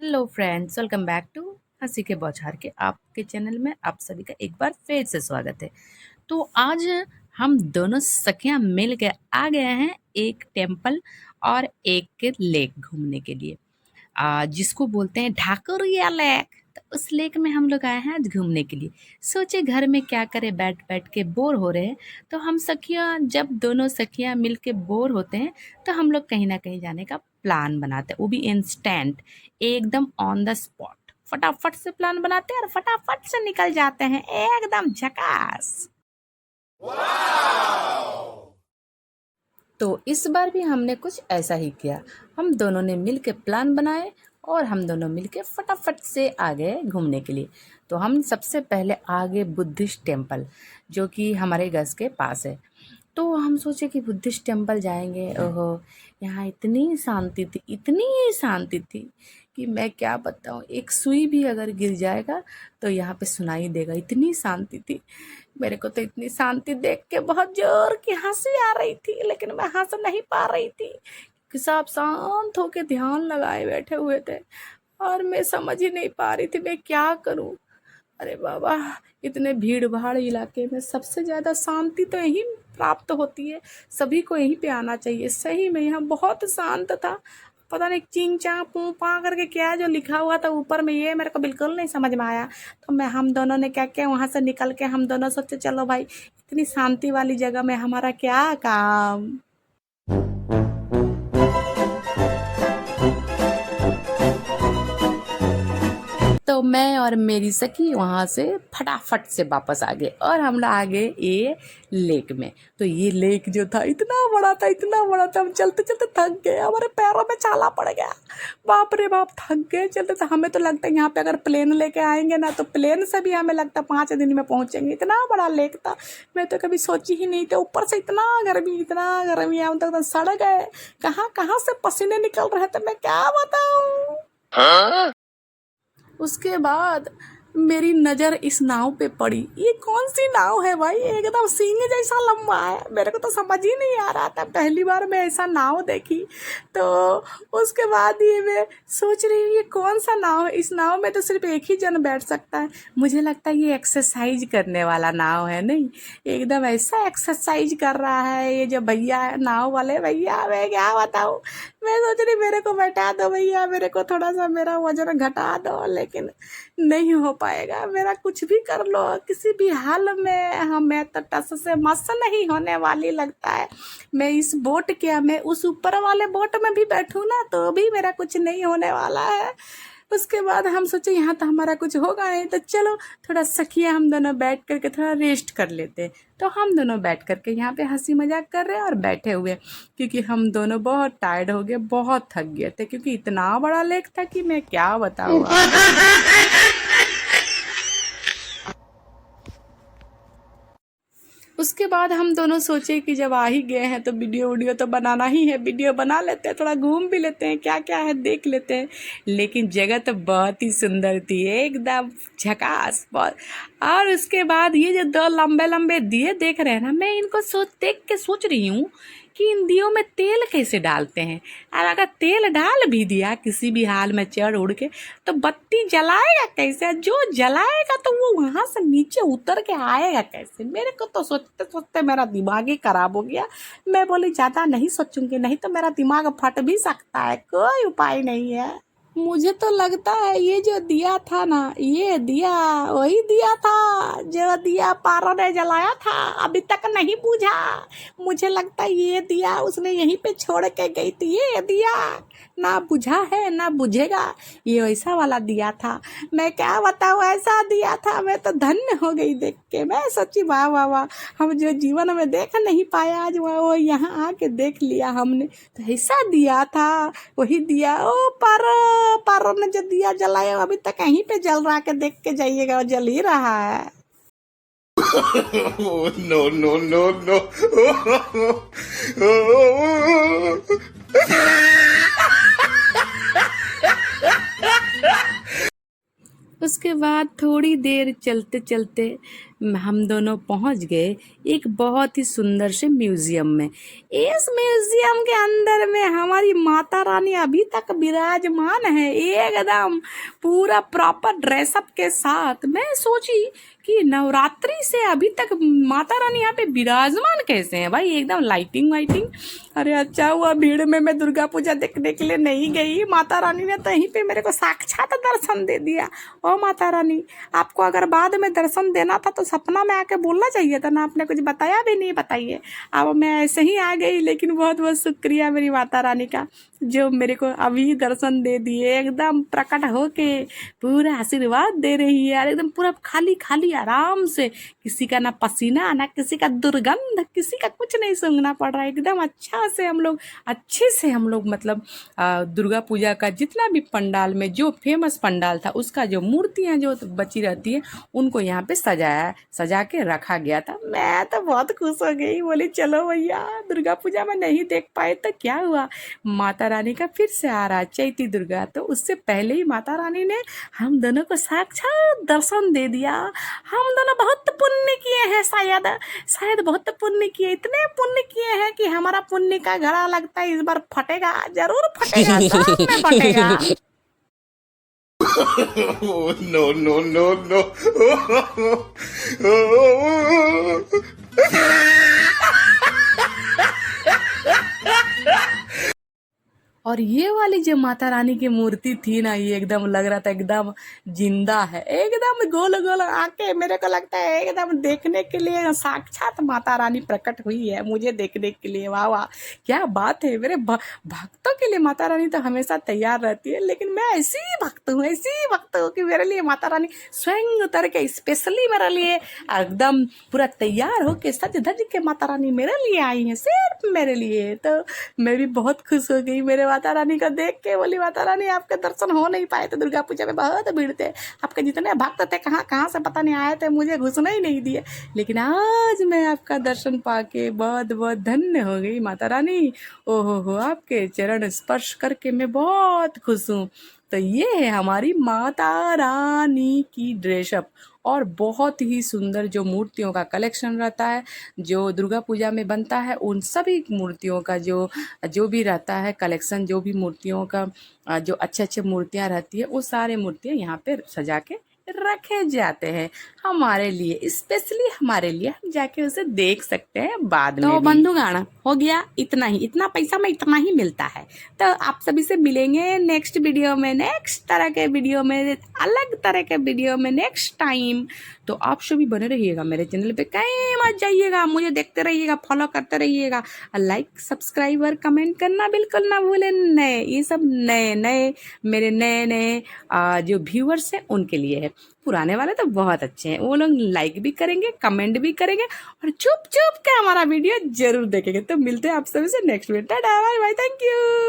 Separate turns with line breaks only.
Hello friends, welcome back to हंसी के बौछार के आपके चैनल में आप सभी का एक बार फिर से स्वागत है। तो आज हम दोनों सखियां मिल के आ गए हैं एक टेम्पल और एक लेक घूमने के लिए, जिसको बोलते हैं ढाकुरिया लेक। तो उस लेक में हम लोग आए हैं आज घूमने के लिए। सोचे घर में क्या करें, बैठ बैठ के बोर हो रहे हैं। तो हम सखियां, जब दोनों सखियां मिल के बोर होते हैं तो हम लोग कहीं ना कहीं जाने का प्लान बनाते हैं, वो भी इंस्टेंट, एकदम ऑन द स्पॉट। फटाफट से प्लान बनाते हैं और फटाफट से निकल जाते हैं, एकदम झकास। तो इस बार भी हमने कुछ ऐसा ही किया। हम दोनों ने मिल के प्लान बनाए और हम दोनों मिल के फटाफट से आ गए घूमने के लिए। तो हम सबसे पहले आ गए बुद्धिस्ट टेम्पल, जो कि हमारे घर के पास है। तो हम सोचे कि बुद्धिस्ट टेम्पल जाएंगे। ओहो, यहाँ इतनी शांति थी, इतनी शांति थी कि मैं क्या बताऊँ। एक सुई भी अगर गिर जाएगा तो यहाँ पे सुनाई देगा, इतनी शांति थी। मेरे को तो इतनी शांति देख के बहुत जोर की हंसी आ रही थी, लेकिन मैं हंस नहीं पा रही थी कि सब शांत होके ध्यान लगाए बैठे हुए थे और मैं समझ ही नहीं पा रही थी मैं क्या करूं। अरे बाबा, इतने भीड़ भाड़ इलाके में सबसे ज़्यादा शांति तो यहीं प्राप्त होती है। सभी को यहीं पे आना चाहिए। सही में यहाँ बहुत शांत था। पता नहीं चिंग चांग पू पा करके क्या जो लिखा हुआ था ऊपर में, ये मेरे को बिल्कुल नहीं समझ में आया। तो हम दोनों ने क्या किया, वहाँ से निकल के हम दोनों सोचे चलो भाई, इतनी शांति वाली जगह में हमारा क्या काम। तो मैं और मेरी सखी वहाँ से फटाफट से वापस आ गए और हम लोग आ गए ये लेक में। तो ये लेक जो था इतना बड़ा था, इतना बड़ा था, हम चलते चलते थक गए, हमारे पैरों में छाला पड़ गया। बाप रे बाप, थक गए चलते। तो हमें तो लगता है यहाँ पे अगर प्लेन लेके आएंगे ना तो प्लेन से भी हमें लगता 5 दिन में पहुँचेंगे, इतना बड़ा लेक था। मैं तो कभी सोची ही नहीं थी। ऊपर से इतना गर्मी, हम तो सड़ गए, कहाँ कहाँ से पसीने निकल रहे थे, मैं क्या बताऊँ। उसके बाद मेरी नज़र इस नाव पे पड़ी। ये कौन सी नाव है भाई, एकदम सींग जैसा लंबा है। मेरे को तो समझ ही नहीं आ रहा था, पहली बार मैं ऐसा नाव देखी। तो उसके बाद ये मैं सोच रही हूँ ये कौन सा नाव है। इस नाव में तो सिर्फ एक ही जन बैठ सकता है। मुझे लगता है ये एक्सरसाइज करने वाला नाव है। नहीं, एकदम ऐसा एक्सरसाइज कर रहा है ये जो भैया है, नाव वाले भैया। मैं क्या बताऊँ, मैं सोच रही मेरे को बैठा दो भैया, मेरे को थोड़ा सा मेरा वजन घटा दो, लेकिन नहीं हो पाएगा। मेरा कुछ भी कर लो, किसी भी हाल में मैं तो टस से मस नहीं होने वाली लगता है। मैं इस बोट क्या, मैं उस ऊपर वाले बोट में भी बैठूं ना तो भी मेरा कुछ नहीं होने वाला है। उसके बाद हम सोचे यहाँ तो हमारा कुछ होगा नहीं, तो चलो थोड़ा सखिया हम दोनों बैठ करके थोड़ा रेस्ट कर लेते। तो हम दोनों बैठ करके यहाँ पे हंसी मजाक कर रहे हैं और बैठे हुए, क्योंकि हम दोनों बहुत टायर्ड हो गए, बहुत थक गए थे, क्योंकि इतना बड़ा लेक था कि मैं क्या बताऊँ। उसके बाद हम दोनों सोचे कि जब आ ही गए हैं तो वीडियो तो बनाना ही है, वीडियो बना लेते हैं, थोड़ा घूम भी लेते हैं, क्या क्या है देख लेते हैं। लेकिन जगह तो बहुत ही सुंदर थी, एकदम झकास बहुत। और उसके बाद ये जो 2 लंबे लंबे दिए देख रहे हैं ना, मैं इनको देख के सोच रही हूँ कि इन दियों में तेल कैसे डालते हैं। और अगर तेल डाल भी दिया किसी भी हाल में चढ़ उड़ के, तो बत्ती जलाएगा कैसे? जो जलाएगा तो वो वहाँ से नीचे उतर के आएगा कैसे? मेरे को तो सोचते सोचते मेरा दिमाग ही खराब हो गया। मैं बोली ज़्यादा नहीं सोचूंगी, नहीं तो मेरा दिमाग फट भी सकता है, कोई उपाय नहीं है। मुझे तो लगता है ये जो दिया था ना, ये दिया वही दिया था जो दिया पारो ने जलाया था, अभी तक नहीं बुझा। मुझे लगता है ये दिया उसने यहीं पे छोड़ के गई थी। ये दिया ना बुझा है ना बुझेगा, ये वैसा वाला दिया था। मैं क्या बताऊँ, ऐसा दिया था। मैं तो धन्य हो गई देख के। मैं सच्ची वाह वाह वाह, हम जो जीवन में देख नहीं पाया आज वो यहाँ आके देख लिया हमने। तो ऐसा दिया था, वही दिया। ओ पारो ने जो दिया जलाया अभी तक कहीं पे जल रहा के देख के जाइएगा, वो जल ही रहा है।
No, no, no, no.
उस उसके बाद थोड़ी देर चलते चलते हम दोनों पहुंच गए एक बहुत ही सुंदर से म्यूजियम में। इस म्यूजियम के अंदर में हमारी माता रानी अभी तक विराजमान है, एकदम पूरा प्रॉपर ड्रेसअप के साथ। मैं सोची कि नवरात्रि से अभी तक माता रानी यहाँ पे विराजमान कैसे हैं भाई, एकदम लाइटिंग वाइटिंग। अरे अच्छा हुआ भीड़ में मैं दुर्गा पूजा देखने के लिए नहीं गई, माता रानी ने तो यहीं पे मेरे को साक्षात दर्शन दे दिया। ओ माता रानी, आपको अगर बाद में दर्शन देना था तो सपना में आके बोलना चाहिए था ना, आपने कुछ बताया भी नहीं। बताइए, अब मैं ऐसे ही आ गई, लेकिन बहुत बहुत शुक्रिया मेरी माता रानी का जो मेरे को अभी दर्शन दे दिए, एकदम प्रकट होके पूरा आशीर्वाद दे रही है यार, एकदम पूरा खाली खाली आराम से, किसी का ना पसीना ना किसी का दुर्गंध, किसी का कुछ नहीं सूंघना पड़ रहा है। एकदम अच्छा से हम लोग अच्छे से हम लोग मतलब दुर्गा पूजा का जितना भी पंडाल में जो फेमस पंडाल था उसका जो मूर्तियाँ जो बची रहती है उनको यहाँ पे सजा के रखा गया था। मैं तो बहुत खुश हो गई, बोली चलो भैया, दुर्गा पूजा में नहीं देख पाए तो क्या हुआ, माता रानी का फिर से आ रहा चैती दुर्गा, तो उससे पहले ही माता रानी ने हम दोनों को साक्षात दर्शन दे दिया। हम दोनों बहुत पुण्य किए हैं, शायद बहुत पुण्य किए, इतने पुण्य किए हैं कि हमारा पुण्य का घड़ा लगता है इस बार फटेगा, जरूर फटेगा, सब में फटेगा।
Oh, no, no, no, no.
और ये वाली जो माता रानी की मूर्ति थी ना, ये एकदम लग रहा था एकदम जिंदा है, एकदम गोल गोल आके, मेरे को लगता है एकदम देखने के लिए साक्षात माता रानी प्रकट हुई है मुझे देखने के लिए। वाह वाह, क्या बात है। मेरे भक्तों के लिए माता रानी तो हमेशा तैयार रहती है, लेकिन मैं ऐसी भक्त हूँ कि मेरे लिए माता रानी स्वयं उतर के स्पेशली मेरे लिए एकदम पूरा तैयार होके सज धज के माता रानी मेरे लिए आई है, सिर्फ मेरे लिए। तो मैं भी बहुत खुश हो गई मेरे माता रानी को देख के, बोली माता रानी आपके दर्शन हो नहीं पाए थे, दुर्गा पूजा में बहुत भीड़ थे, आपके जितने भक्त थे कहाँ कहाँ से पता नहीं आए थे, मुझे घुसना ही नहीं दिए, लेकिन आज मैं आपका दर्शन पाके बहुत बहुत धन्य हो गई माता रानी। ओहो हो, आपके चरण स्पर्श करके मैं बहुत खुश हूँ। तो ये है हमारी माता रानी की ड्रेसअप, और बहुत ही सुंदर जो मूर्तियों का कलेक्शन रहता है जो दुर्गा पूजा में बनता है, उन सभी मूर्तियों का जो भी रहता है कलेक्शन, जो भी मूर्तियों का जो अच्छे अच्छे मूर्तियाँ रहती है, वो सारे मूर्तियाँ यहाँ पे सजा के रखे जाते हैं हमारे लिए, स्पेशली हमारे लिए, हम जाके उसे देख सकते हैं बाद में। तो बंधुगण हो गया इतना ही, इतना पैसा में इतना ही मिलता है। तो आप सभी से मिलेंगे नेक्स्ट वीडियो में, नेक्स्ट तरह के वीडियो में, अलग तरह के वीडियो में नेक्स्ट टाइम। तो आप सभी बने रहिएगा मेरे चैनल पे, कहीं मत जाइएगा, मुझे देखते रहिएगा, फॉलो करते रहिएगा, लाइक सब्सक्राइब और कमेंट करना बिल्कुल ना भूलें। नए ये सब नए नए मेरे नए नए जो व्यूअर्स हैं उनके लिए है, पुराने वाले तो बहुत अच्छे हैं, वो लोग लाइक भी करेंगे, कमेंट भी करेंगे और चुप चुप के हमारा वीडियो जरूर देखेंगे। तो मिलते हैं आप सभी से next video, tata bye bye, thank you.